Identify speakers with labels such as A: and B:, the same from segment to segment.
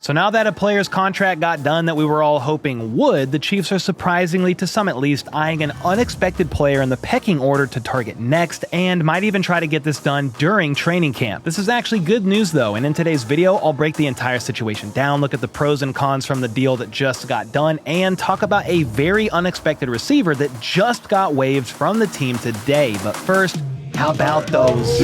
A: So now that a player's contract got done that we were all hoping would, the Chiefs are surprisingly, to some at least, eyeing an unexpected player in the pecking order to target next, and might even try to get this done during training camp. This is actually good news though, and in today's video, I'll break the entire situation down, look at the pros and cons from the deal that just got done, and talk about a very unexpected receiver that just got waived from the team today. But first, how about those?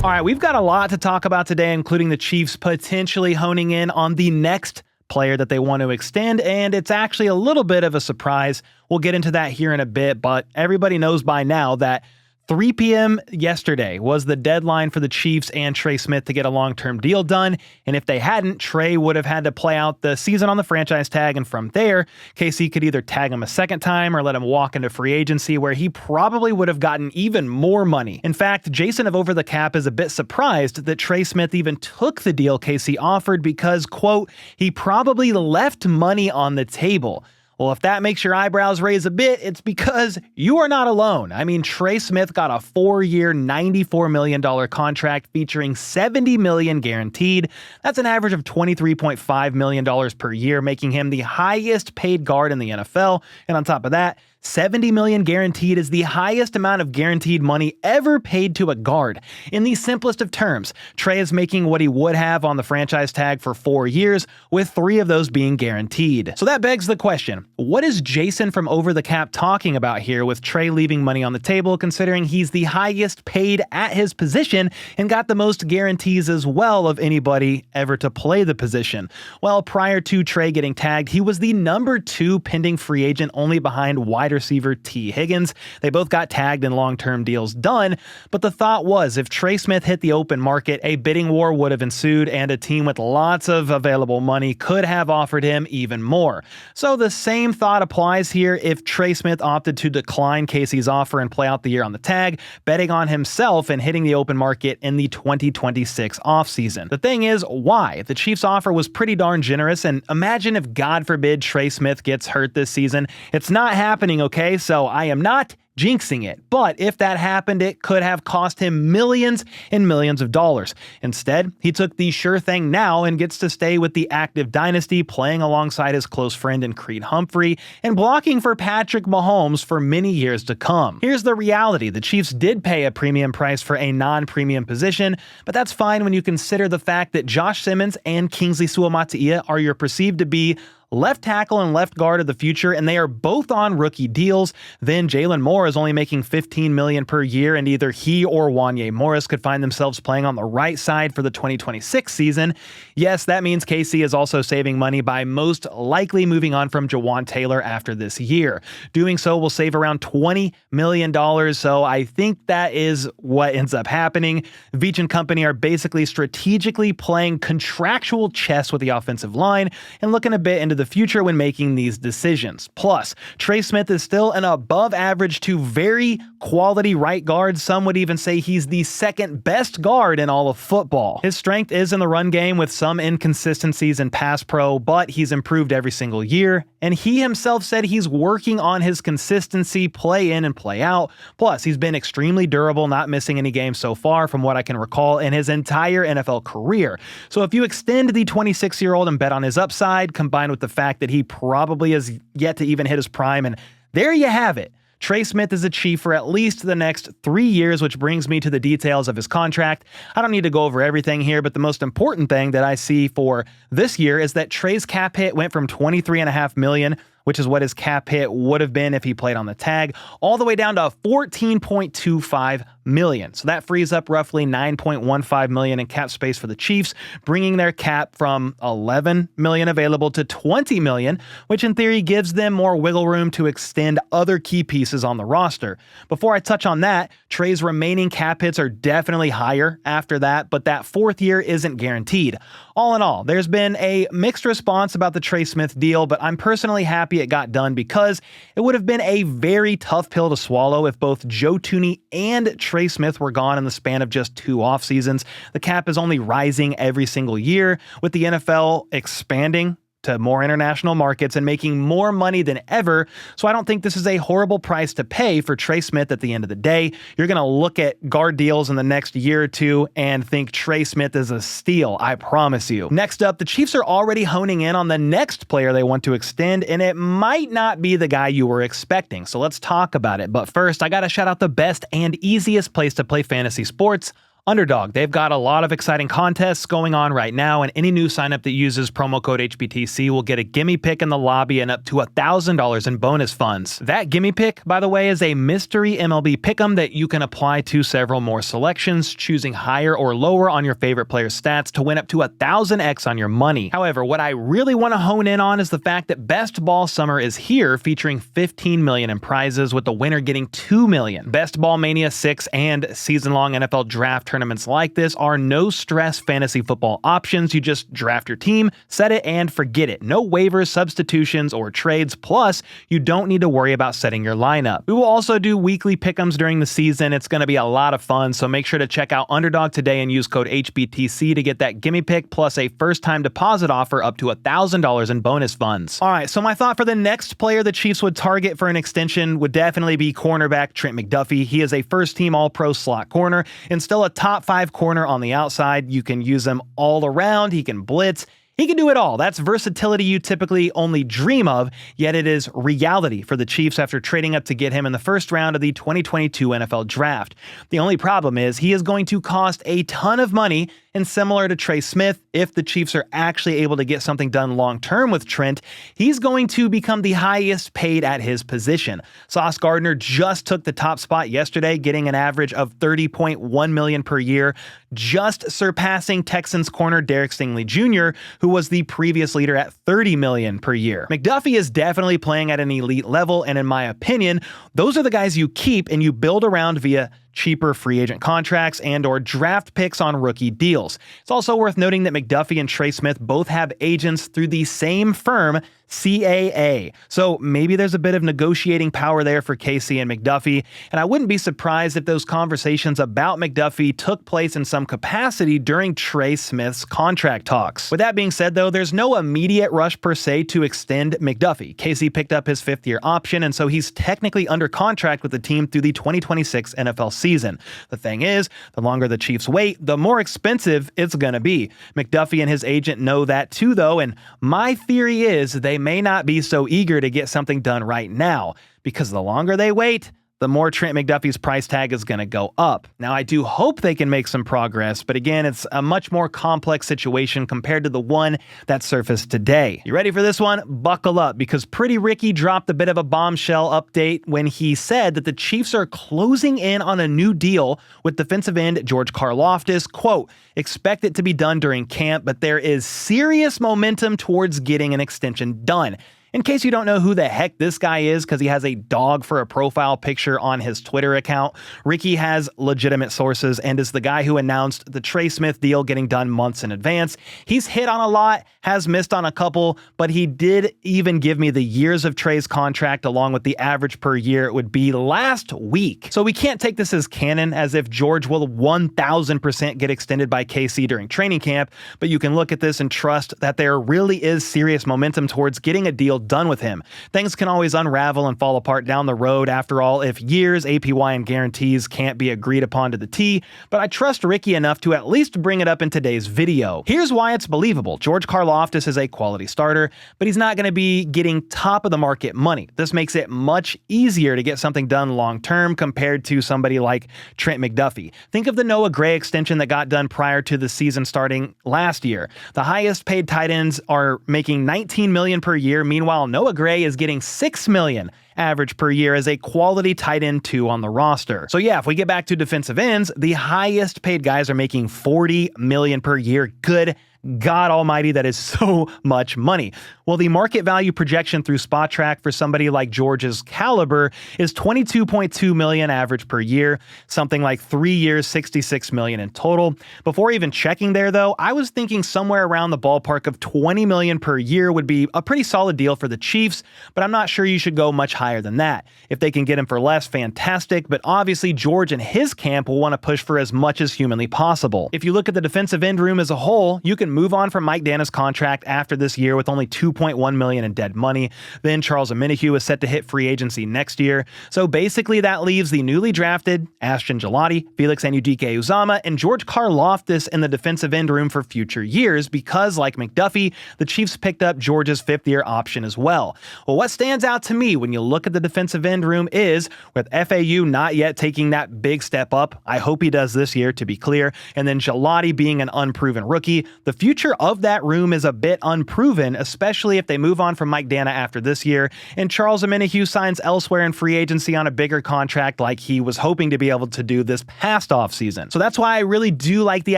A: All right, we've got a lot to talk about today, including the Chiefs potentially honing in on the next player that they want to extend, and it's actually a little bit of a surprise. We'll get into that here in a bit, but everybody knows by now that 3 p.m. yesterday was the deadline for the Chiefs and Trey Smith to get a long-term deal done, and if they hadn't, Trey would have had to play out the season on the franchise tag, and from there, KC could either tag him a second time or let him walk into free agency, where he probably would have gotten even more money. In fact, Jason of Over the Cap is a bit surprised that Trey Smith even took the deal KC offered because, quote, he probably left money on the table. Well, if that makes your eyebrows raise a bit, it's because you are not alone. I mean, Trey Smith got a 4-year, $94 million contract featuring $70 million guaranteed. That's an average of $23.5 million per year, making him the highest paid guard in the NFL. And on top of that, $70 million guaranteed is the highest amount of guaranteed money ever paid to a guard. In the simplest of terms, Trey is making what he would have on the franchise tag for 4 years, with 3 of those being guaranteed. So that begs the question, what is Jason from Over the Cap talking about here with Trey leaving money on the table, considering he's the highest paid at his position and got the most guarantees as well of anybody ever to play the position? Well, prior to Trey getting tagged, he was the number 2 pending free agent, only behind wide receiver T. Higgins. They both got tagged and long-term deals done, but the thought was if Trey Smith hit the open market, a bidding war would have ensued and a team with lots of available money could have offered him even more. So the same thought applies here if Trey Smith opted to decline KC's offer and play out the year on the tag, betting on himself and hitting the open market in the 2026 offseason. The thing is, why? The Chiefs' offer was pretty darn generous, and imagine if, God forbid, Trey Smith gets hurt this season. It's not happening, okay? So I am not jinxing it, but if that happened, it could have cost him millions and millions of dollars. Instead, he took the sure thing now and gets to stay with the active dynasty, playing alongside his close friend in Creed Humphrey and blocking for Patrick Mahomes for many years to come. Here's the reality. The Chiefs did pay a premium price for a non-premium position, but that's fine when you consider the fact that Josh Simmons and Kingsley Suamataia are your perceived to be left tackle and left guard of the future, and they are both on rookie deals. Then Jalen Moore is only making $15 million per year, and either he or Wanye Morris could find themselves playing on the right side for the 2026 season. Yes, that means KC is also saving money by most likely moving on from Jawan Taylor after this year. Doing so will save around $20 million, so I think that is what ends up happening. Veach and company are basically strategically playing contractual chess with the offensive line and looking a bit into the future when making these decisions. Plus, Trey Smith is still an above average to very quality right guard. Some would even say he's the second best guard in all of football. His strength is in the run game with some inconsistencies in pass pro, but he's improved every single year, and he himself said he's working on his consistency play in and play out. Plus, he's been extremely durable, not missing any games so far from what I can recall in his entire NFL career. So if you extend the 26-year-old and bet on his upside, combined with the fact that he probably has yet to even hit his prime, and there you have it. Trey Smith is a Chief for at least the next 3 years, which brings me to the details of his contract. I don't need to go over everything here, but the most important thing that I see for this year is that Trey's cap hit went from $23.5 million, which is what his cap hit would have been if he played on the tag, all the way down to $14.25 million. So that frees up roughly $9.15 million in cap space for the Chiefs, bringing their cap from $11 million available to $20 million, which in theory gives them more wiggle room to extend other key pieces on the roster. Before I touch on that, Trey's remaining cap hits are definitely higher after that, but that 4th year isn't guaranteed. All in all, there's been a mixed response about the Trey Smith deal, but I'm personally happy it got done because it would have been a very tough pill to swallow if both Joe Thuney and Trey Smith were gone in the span of just 2 off seasons. The cap is only rising every single year, with the NFL expanding to more international markets and making more money than ever, so I don't think this is a horrible price to pay for Trey Smith at the end of the day. You're going to look at guard deals in the next year or two and think Trey Smith is a steal, I promise you. Next up, the Chiefs are already honing in on the next player they want to extend, and it might not be the guy you were expecting, so let's talk about it. But first, I gotta shout out the best and easiest place to play fantasy sports, Underdog. They've got a lot of exciting contests going on right now, and any new signup that uses promo code HBTC will get a gimme pick in the lobby and up to $1,000 in bonus funds. That gimme pick, by the way, is a mystery MLB pick'em that you can apply to several more selections, choosing higher or lower on your favorite player's stats to win up to 1000x on your money. However, what I really want to hone in on is the fact that Best Ball Summer is here, featuring $15 million in prizes, with the winner getting $2 million. Best Ball Mania 6 and season-long NFL Draft tournaments like this are no-stress fantasy football options. You just draft your team, set it, and forget it. No waivers, substitutions, or trades, plus you don't need to worry about setting your lineup. We will also do weekly pick'ems during the season. It's going to be a lot of fun, so make sure to check out Underdog today and use code HBTC to get that gimme pick plus a first-time deposit offer up to $1,000 in bonus funds. Alright, so my thought for the next player the Chiefs would target for an extension would definitely be cornerback Trent McDuffie. He is a first-team All-Pro slot corner and still a top 5 corner on the outside. You can use him all around. He can blitz. He can do it all. That's versatility you typically only dream of, yet it is reality for the Chiefs after trading up to get him in the first round of the 2022 NFL Draft. The only problem is he is going to cost a ton of money, and similar to Trey Smith, if the Chiefs are actually able to get something done long-term with Trent, he's going to become the highest paid at his position. Sauce Gardner just took the top spot yesterday, getting an average of $30.1 million per year, just surpassing Texans corner Derek Stingley Jr., who was the previous leader at $30 million per year. McDuffie is definitely playing at an elite level, and in my opinion, those are the guys you keep and you build around via cheaper free agent contracts and or draft picks on rookie deals. It's also worth noting that McDuffie and Trey Smith both have agents through the same firm, CAA. So maybe there's a bit of negotiating power there for KC and McDuffie, and I wouldn't be surprised if those conversations about McDuffie took place in some capacity during Trey Smith's contract talks. With that being said, though, there's no immediate rush per se to extend McDuffie. KC picked up his 5th-year option, and so he's technically under contract with the team through the 2026 NFL season. The thing is, the longer the Chiefs wait, the more expensive it's gonna be. McDuffie and his agent know that too, though, and my theory is they may not be so eager to get something done right now, because the longer they wait, the more Trent McDuffie's price tag is going to go up. Now, I do hope they can make some progress, but again, it's a much more complex situation compared to the one that surfaced today. You ready for this one? Buckle up, because Pretty Ricky dropped a bit of a bombshell update when he said that the Chiefs are closing in on a new deal with defensive end George Karlaftis. Quote, expect it to be done during camp, but there is serious momentum towards getting an extension done. In case you don't know who the heck this guy is because he has a dog for a profile picture on his Twitter account, Ricky has legitimate sources and is the guy who announced the Trey Smith deal getting done months in advance. He's hit on a lot, has missed on a couple, but he did even give me the years of Trey's contract along with the average per year it would be last week. So we can't take this as canon as if George will 1000% get extended by KC during training camp, but you can look at this and trust that there really is serious momentum towards getting a deal done with him. Things can always unravel and fall apart down the road, after all, if years, APY, and guarantees can't be agreed upon to the T, but I trust Ricky enough to at least bring it up in today's video. Here's why it's believable. George Karlaftis is a quality starter, but he's not going to be getting top of the market money. This makes it much easier to get something done long term compared to somebody like Trent McDuffie. Think of the Noah Gray extension that got done prior to the season starting last year. The highest paid tight ends are making $19 million per year. Meanwhile, Noah Gray is getting $6 million average per year as a quality tight end 2 on the roster. So yeah, if we get back to defensive ends, the highest paid guys are making $40 million per year. Good God almighty, that is so much money. Well, the market value projection through SpotTrack for somebody like George's caliber is $22.2 million average per year, something like 3 years, $66 million in total. Before even checking there, though, I was thinking somewhere around the ballpark of $20 million per year would be a pretty solid deal for the Chiefs, but I'm not sure you should go much higher than that. If they can get him for less, fantastic, but obviously George and his camp will want to push for as much as humanly possible. If you look at the defensive end room as a whole, you can move on from Mike Danna's contract after this year with only $2.1 million in dead money. Then Charles Omenihu is set to hit free agency next year. So basically that leaves the newly drafted Ashton Gillotte, Felix Anudike-Uzomah, and George Karlaftis in the defensive end room for future years because, like McDuffie, the Chiefs picked up George's fifth-year option as well. Well, what stands out to me when you look at the defensive end room is, with FAU not yet taking that big step up, I hope he does this year, to be clear, and then Gillotte being an unproven rookie, the future of that room is a bit unproven, especially if they move on from Mike Danna after this year, and Charles Omenihu signs elsewhere in free agency on a bigger contract like he was hoping to be able to do this past offseason. So that's why I really do like the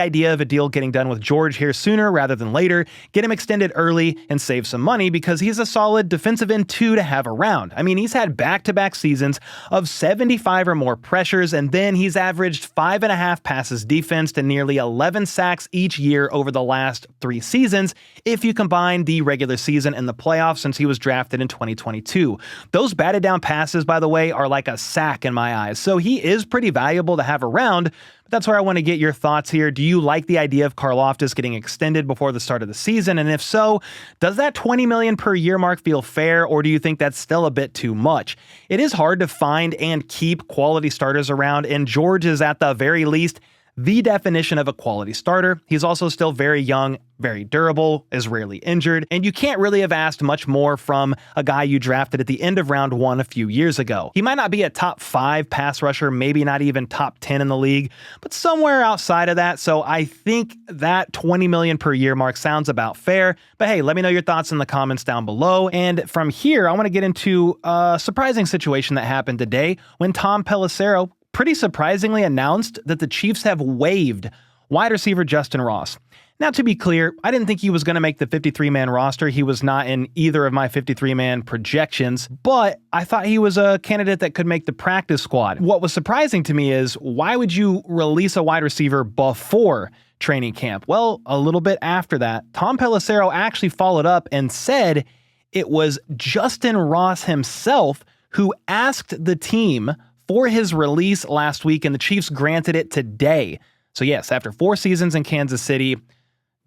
A: idea of a deal getting done with George here sooner rather than later, get him extended early, and save some money because he's a solid defensive end 2 to have around. I mean, he's had back-to-back seasons of 75 or more pressures, and then he's averaged 5.5 passes defense to nearly 11 sacks each year over the last 3 seasons, if you combine the regular season and the playoffs since he was drafted in 2022. Those batted down passes, by the way, are like a sack in my eyes, so he is pretty valuable to have around. But that's where I want to get your thoughts here. Do you like the idea of Karlaftis getting extended before the start of the season? And if so, does that $20 million per year mark feel fair, or do you think that's still a bit too much? It is hard to find and keep quality starters around, and George is at the very least the definition of a quality starter. He's also still very young, very durable, is rarely injured, and you can't really have asked much more from a guy you drafted at the end of round 1 a few years ago. He might not be a top 5 pass rusher, maybe not even top 10 in the league, but somewhere outside of that, so I think that $20 million per year mark sounds about fair. But hey, let me know your thoughts in the comments down below, and from here, I want to get into a surprising situation that happened today when Tom Pelissero pretty surprisingly announced that the Chiefs have waived wide receiver Justyn Ross. Now, to be clear, I didn't think he was going to make the 53-man roster. He was not in either of my 53-man projections, but I thought he was a candidate that could make the practice squad. What was surprising to me is, why would you release a wide receiver before training camp? Well, a little bit after that, Tom Pelissero actually followed up and said it was Justyn Ross himself who asked the team for his release last week, and the Chiefs granted it today. So yes, after 4 seasons in Kansas City,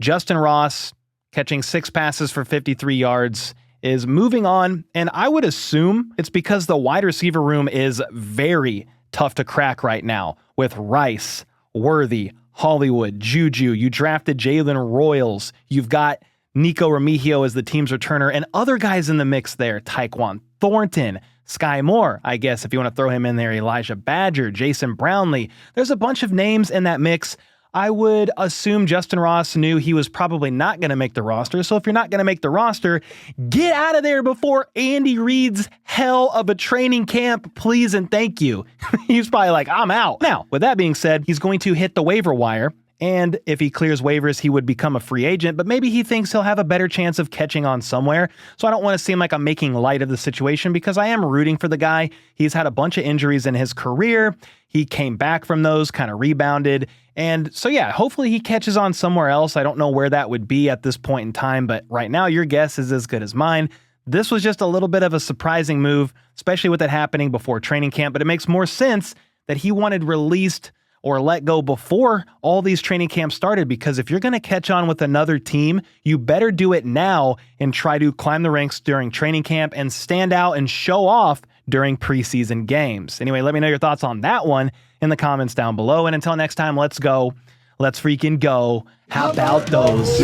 A: Justyn Ross, catching 6 passes for 53 yards, is moving on, and I would assume it's because the wide receiver room is very tough to crack right now, with Rice, Worthy, Hollywood, Juju. You drafted Jalen Royals. You've got Nico Remigio as the team's returner, and other guys in the mix there, Tyquan Thornton, Sky Moore, I guess, if you want to throw him in there, Elijah Badger, Jason Brownlee. There's a bunch of names in that mix. I would assume Justyn Ross knew he was probably not going to make the roster. So if you're not going to make the roster, get out of there before Andy Reid's hell of a training camp, please and thank you. He's probably like, I'm out. Now, with that being said, he's going to hit the waiver wire. And if he clears waivers, he would become a free agent, but maybe he thinks he'll have a better chance of catching on somewhere. So I don't want to seem like I'm making light of the situation because I am rooting for the guy. He's had a bunch of injuries in his career. He came back from those, kind of rebounded. And so, yeah, hopefully he catches on somewhere else. I don't know where that would be at this point in time, but right now your guess is as good as mine. This was just a little bit of a surprising move, especially with it happening before training camp, but it makes more sense that he wanted released or let go before all these training camps started, because if you're going to catch on with another team, you better do it now and try to climb the ranks during training camp and stand out and show off during preseason games. Anyway, let me know your thoughts on that one in the comments down below. And until next time, let's go. Let's freaking go. How about those?